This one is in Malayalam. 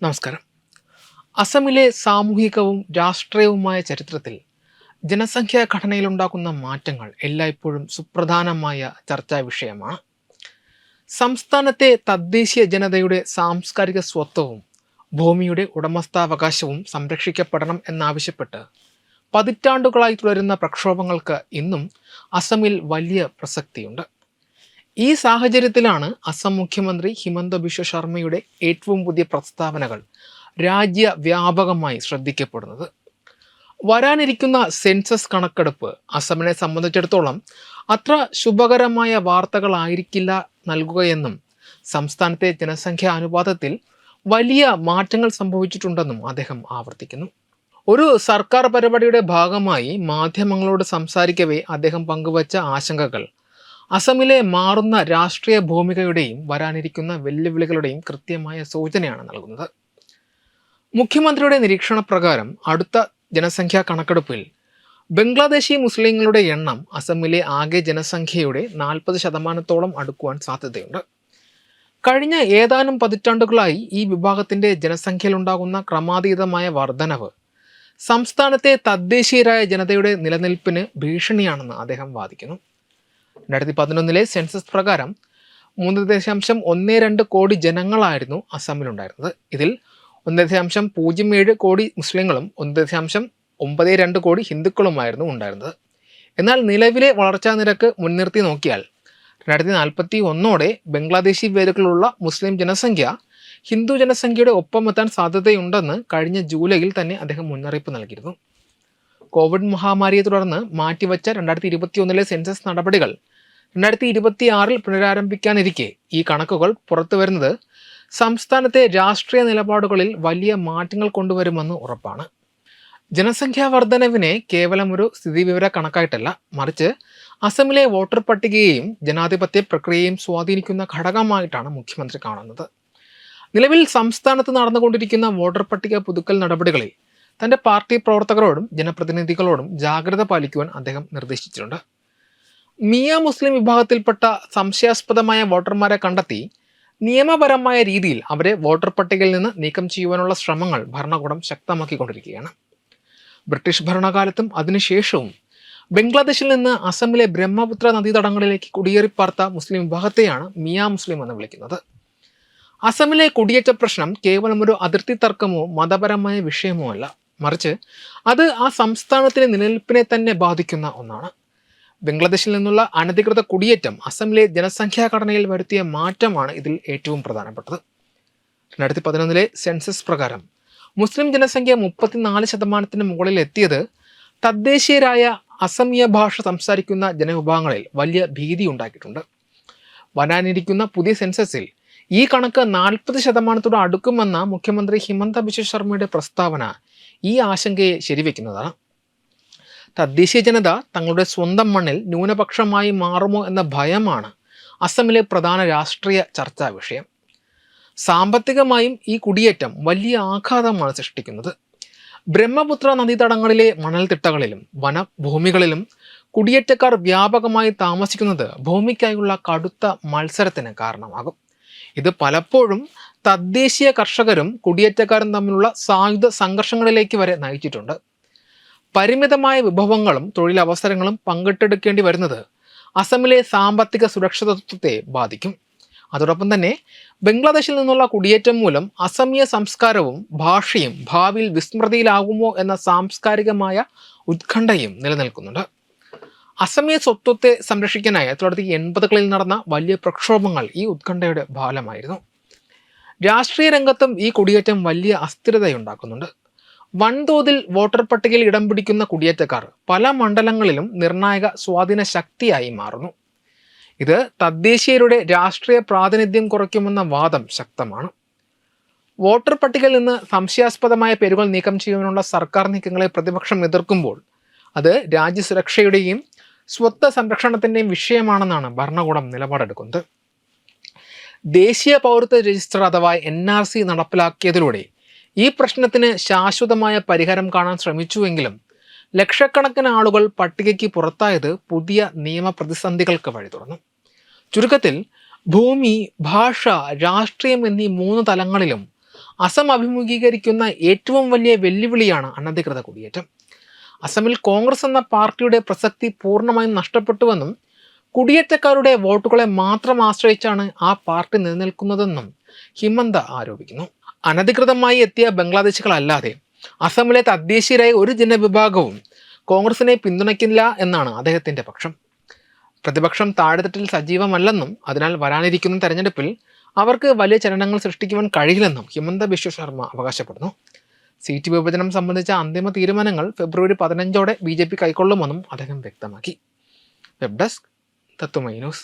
നമസ്കാരം. അസമിലെ സാമൂഹികവും രാഷ്ട്രീയവുമായ ചരിത്രത്തിൽ ജനസംഖ്യാ ഘടനയിലുണ്ടാക്കുന്ന മാറ്റങ്ങൾ എല്ലായ്പ്പോഴും സുപ്രധാനമായ ചർച്ചാ വിഷയമാണ്. സംസ്ഥാനത്തെ തദ്ദേശീയ ജനതയുടെ സാംസ്കാരിക സ്വത്വവും ഭൂമിയുടെ ഉടമസ്ഥാവകാശവും സംരക്ഷിക്കപ്പെടണം എന്നാവശ്യപ്പെട്ട് പതിറ്റാണ്ടുകളായി തുടരുന്ന പ്രക്ഷോഭങ്ങൾക്ക് ഇന്നും അസമിൽ വലിയ പ്രസക്തിയുണ്ട്. ഈ സാഹചര്യത്തിലാണ് അസം മുഖ്യമന്ത്രി ഹിമന്ത ബിശ്വ ശർമ്മയുടെ ഏറ്റവും പുതിയ പ്രസ്താവനകൾ രാജ്യവ്യാപകമായി ശ്രദ്ധിക്കപ്പെടുന്നത്. വരാനിരിക്കുന്ന സെൻസസ് കണക്കെടുപ്പ് അസമിനെ സംബന്ധിച്ചിടത്തോളം അത്ര ശുഭകരമായ വാർത്തകളായിരിക്കില്ല നൽകുകയെന്നും സംസ്ഥാനത്തെ ജനസംഖ്യാ അനുപാതത്തിൽ വലിയ മാറ്റങ്ങൾ സംഭവിച്ചിട്ടുണ്ടെന്നും അദ്ദേഹം ആവർത്തിക്കുന്നു. ഒരു സർക്കാർ പരിപാടിയുടെ ഭാഗമായി മാധ്യമങ്ങളോട് സംസാരിക്കവേ അദ്ദേഹം പങ്കുവച്ച ആശങ്കകൾ അസമിലെ മാറുന്ന രാഷ്ട്രീയ ഭൂമികയുടെയും വരാനിരിക്കുന്ന വെല്ലുവിളികളുടെയും കൃത്യമായ സൂചനയാണ് നൽകുന്നത്. മുഖ്യമന്ത്രിയുടെ നിരീക്ഷണ പ്രകാരം അടുത്ത ജനസംഖ്യാ കണക്കെടുപ്പിൽ ബംഗ്ലാദേശി മുസ്ലിങ്ങളുടെ എണ്ണം അസമിലെ ആകെ ജനസംഖ്യയുടെ 40% അടുക്കുവാൻ സാധ്യതയുണ്ട്. കഴിഞ്ഞ ഏതാനും പതിറ്റാണ്ടുകളായി ഈ വിഭാഗത്തിന്റെ ജനസംഖ്യയിലുണ്ടാകുന്ന ക്രമാതീതമായ വർധനവ് സംസ്ഥാനത്തെ തദ്ദേശീയരായ ജനതയുടെ നിലനിൽപ്പിന് ഭീഷണിയാണെന്ന് അദ്ദേഹം വാദിക്കുന്നു. 2011 സെൻസസ് പ്രകാരം 3.12 കോടി ജനങ്ങളായിരുന്നു അസമിലുണ്ടായിരുന്നത്. ഇതിൽ 1.07 കോടി മുസ്ലിങ്ങളും 1.92 കോടി ഹിന്ദുക്കളുമായിരുന്നു ഉണ്ടായിരുന്നത്. എന്നാൽ നിലവിലെ വളർച്ചാ നിരക്ക് മുൻനിർത്തി നോക്കിയാൽ 2041 ബംഗ്ലാദേശി വേരുകളുള്ള മുസ്ലിം ജനസംഖ്യ ഹിന്ദു ജനസംഖ്യയുടെ ഒപ്പമെത്താൻ സാധ്യതയുണ്ടെന്ന് കഴിഞ്ഞ ജൂലൈയിൽ തന്നെ അദ്ദേഹം മുന്നറിയിപ്പ് നൽകിയിരുന്നു. കോവിഡ് മഹാമാരിയെ തുടർന്ന് മാറ്റിവെച്ച 2021 സെൻസസ് നടപടികൾ 2026 പുനരാരംഭിക്കാനിരിക്കെ ഈ കണക്കുകൾ പുറത്തു വരുന്നത് സംസ്ഥാനത്തെ രാഷ്ട്രീയ നിലപാടുകളിൽ വലിയ മാറ്റങ്ങൾ കൊണ്ടുവരുമെന്ന് ഉറപ്പാണ്. ജനസംഖ്യാ വർധനവിനെ കേവലം ഒരു സ്ഥിതിവിവര കണക്കായിട്ടല്ല, മറിച്ച് അസമിലെ വോട്ടർ പട്ടികയെയും ജനാധിപത്യ പ്രക്രിയയെയും സ്വാധീനിക്കുന്ന ഘടകമായിട്ടാണ് മുഖ്യമന്ത്രി കാണുന്നത്. നിലവിൽ സംസ്ഥാനത്ത് നടന്നുകൊണ്ടിരിക്കുന്ന വോട്ടർ പട്ടിക പുതുക്കൽ നടപടികളിൽ തൻ്റെ പാർട്ടി പ്രവർത്തകരോടും ജനപ്രതിനിധികളോടും ജാഗ്രത പാലിക്കുവാൻ അദ്ദേഹം നിർദ്ദേശിച്ചിട്ടുണ്ട്. മിയ മുസ്ലിം വിഭാഗത്തിൽപ്പെട്ട സംശയാസ്പദമായ വോട്ടർമാരെ കണ്ടെത്തി നിയമപരമായ രീതിയിൽ അവരെ വോട്ടർ പട്ടികയിൽ നിന്ന് നീക്കം ചെയ്യുവാനുള്ള ശ്രമങ്ങൾ ഭരണകൂടം ശക്തമാക്കിക്കൊണ്ടിരിക്കുകയാണ്. ബ്രിട്ടീഷ് ഭരണകാലത്തും അതിനുശേഷവും ബംഗ്ലാദേശിൽ നിന്ന് അസമിലെ ബ്രഹ്മപുത്ര നദീതടങ്ങളിലേക്ക് കുടിയേറിപ്പാർത്ത മുസ്ലിം വിഭാഗത്തെയാണ് മിയ മുസ്ലിം എന്ന് വിളിക്കുന്നത്. അസമിലെ കുടിയേറ്റ പ്രശ്നം കേവലം ഒരു അതിർത്തി തർക്കമോ മതപരമായ വിഷയമോ അല്ല, മറിച്ച് അത് ആ സംസ്ഥാനത്തിലെ നിലനിൽപ്പിനെ തന്നെ ബാധിക്കുന്ന ഒന്നാണ്. ബംഗ്ലാദേശിൽ നിന്നുള്ള അനധികൃത കുടിയേറ്റം അസമിലെ ജനസംഖ്യാ ഘടനയിൽ വരുത്തിയ മാറ്റമാണ് ഇതിൽ ഏറ്റവും പ്രധാനപ്പെട്ടത്. 2011 സെൻസസ് പ്രകാരം മുസ്ലിം ജനസംഖ്യ 34% മുകളിൽ എത്തിയത് തദ്ദേശീയരായ അസമിയ ഭാഷ സംസാരിക്കുന്ന ജനവിഭാഗങ്ങളിൽ വലിയ ഭീതി ഉണ്ടാക്കിയിട്ടുണ്ട്. വരാനിരിക്കുന്ന പുതിയ സെൻസസിൽ ഈ കണക്ക് 40% അടുക്കുമെന്ന മുഖ്യമന്ത്രി ഹിമന്ത ബിശ്വ ശർമ്മയുടെ പ്രസ്താവന ഈ ആശങ്കയെ ശരിവെക്കുന്നതാണ്. തദ്ദേശീയ ജനത തങ്ങളുടെ സ്വന്തം മണ്ണിൽ ന്യൂനപക്ഷമായി മാറുമോ എന്ന ഭയമാണ് അസമിലെ പ്രധാന രാഷ്ട്രീയ ചർച്ചാ വിഷയം. സാമ്പത്തികമായും ഈ കുടിയേറ്റം വലിയ ആഘാതമാണ് സൃഷ്ടിക്കുന്നത്. ബ്രഹ്മപുത്ര നദീതടങ്ങളിലെ മണൽത്തിട്ടകളിലും വനഭൂമികളിലും കുടിയേറ്റക്കാർ വ്യാപകമായി താമസിക്കുന്നത് ഭൂമിക്കായുള്ള കടുത്ത മത്സരത്തിന് കാരണമാകും. ഇത് പലപ്പോഴും തദ്ദേശീയ കർഷകരും കുടിയേറ്റക്കാരും തമ്മിലുള്ള സായുധ സംഘർഷങ്ങളിലേക്ക് വരെ നയിച്ചിട്ടുണ്ട്. പരിമിതമായ വിഭവങ്ങളും തൊഴിലവസരങ്ങളും പങ്കിട്ടെടുക്കേണ്ടി വരുന്നത് അസമിലെ സാമ്പത്തിക സുരക്ഷിതത്വത്തെ ബാധിക്കും. അതോടൊപ്പം തന്നെ ബംഗ്ലാദേശിൽ നിന്നുള്ള കുടിയേറ്റം മൂലം അസമിയ സംസ്കാരവും ഭാഷയും ഭാവിയിൽ വിസ്മൃതിയിലാകുമോ എന്ന സാംസ്കാരികമായ ഉത്കണ്ഠയും നിലനിൽക്കുന്നുണ്ട്. അസമിയ സ്വത്വത്തെ സംരക്ഷിക്കാനായി 1980കളിൽ നടന്ന വലിയ പ്രക്ഷോഭങ്ങൾ ഈ ഉത്കണ്ഠയുടെ ഫലമായിരുന്നു. രാഷ്ട്രീയ രംഗത്തും ഈ കുടിയേറ്റം വലിയ അസ്ഥിരതയുണ്ടാക്കുന്നുണ്ട്. വൻതോതിൽ വോട്ടർ പട്ടികയിൽ ഇടം പിടിക്കുന്ന കുടിയേറ്റക്കാർ പല മണ്ഡലങ്ങളിലും നിർണായക സ്വാധീന ശക്തിയായി മാറുന്നു. ഇത് തദ്ദേശീയരുടെ രാഷ്ട്രീയ പ്രാതിനിധ്യം കുറയ്ക്കുമെന്ന വാദം ശക്തമാണ്. വോട്ടർ പട്ടികയിൽ നിന്ന് സംശയാസ്പദമായ പേരുകൾ നീക്കം ചെയ്യുവാനുള്ള സർക്കാർ നീക്കങ്ങളെ പ്രതിപക്ഷം എതിർക്കുമ്പോൾ അത് രാജ്യസുരക്ഷയുടെയും സ്വത്ത് സംരക്ഷണത്തിൻ്റെയും വിഷയമാണെന്നാണ് ഭരണകൂടം നിലപാടെടുക്കുന്നത്. ദേശീയ പൗരത്വ രജിസ്റ്റർ അഥവാ NRC നടപ്പിലാക്കിയതിലൂടെ ഈ പ്രശ്നത്തിന് ശാശ്വതമായ പരിഹാരം കാണാൻ ശ്രമിച്ചുവെങ്കിലും ലക്ഷക്കണക്കിന് ആളുകൾ പട്ടികയ്ക്ക് പുറത്തായത് പുതിയ നിയമ പ്രതിസന്ധികൾക്ക് വഴി തുറന്നു. ചുരുക്കത്തിൽ ഭൂമി, ഭാഷ, രാഷ്ട്രീയം എന്നീ 3 തലങ്ങളിലും അസം അഭിമുഖീകരിക്കുന്ന ഏറ്റവും വലിയ വെല്ലുവിളിയാണ് അനധികൃത കുടിയേറ്റം. അസമിൽ കോൺഗ്രസ് എന്ന പാർട്ടിയുടെ പ്രസക്തി പൂർണ്ണമായും നഷ്ടപ്പെട്ടുവെന്നും കുടിയേറ്റക്കാരുടെ വോട്ടുകളെ മാത്രം ആശ്രയിച്ചാണ് ആ പാർട്ടി നിലനിൽക്കുന്നതെന്നും ഹിമന്ത ആരോപിക്കുന്നു. അനധികൃതമായി എത്തിയ ബംഗ്ലാദേശികളല്ലാതെ അസമിലെ തദ്ദേശീയരായ ഒരു ജനവിഭാഗവും കോൺഗ്രസിനെ പിന്തുണയ്ക്കില്ല എന്നാണ് അദ്ദേഹത്തിൻ്റെ പക്ഷം. പ്രതിപക്ഷം താഴെത്തട്ടിൽ സജീവമല്ലെന്നും അതിനാൽ വരാനിരിക്കുന്ന തെരഞ്ഞെടുപ്പിൽ അവർക്ക് വലിയ ചലനങ്ങൾ സൃഷ്ടിക്കുവാൻ കഴിയില്ലെന്നും ഹിമന്ത ബിശ്വ ശർമ്മ അവകാശപ്പെടുന്നു. സീറ്റ് വിഭജനം സംബന്ധിച്ച അന്തിമ തീരുമാനങ്ങൾ ഫെബ്രുവരി 15 BJP കൈക്കൊള്ളുമെന്നും അദ്ദേഹം വ്യക്തമാക്കി. വെബ് ഡെസ്ക് തത്വമൈ ന്യൂസ്.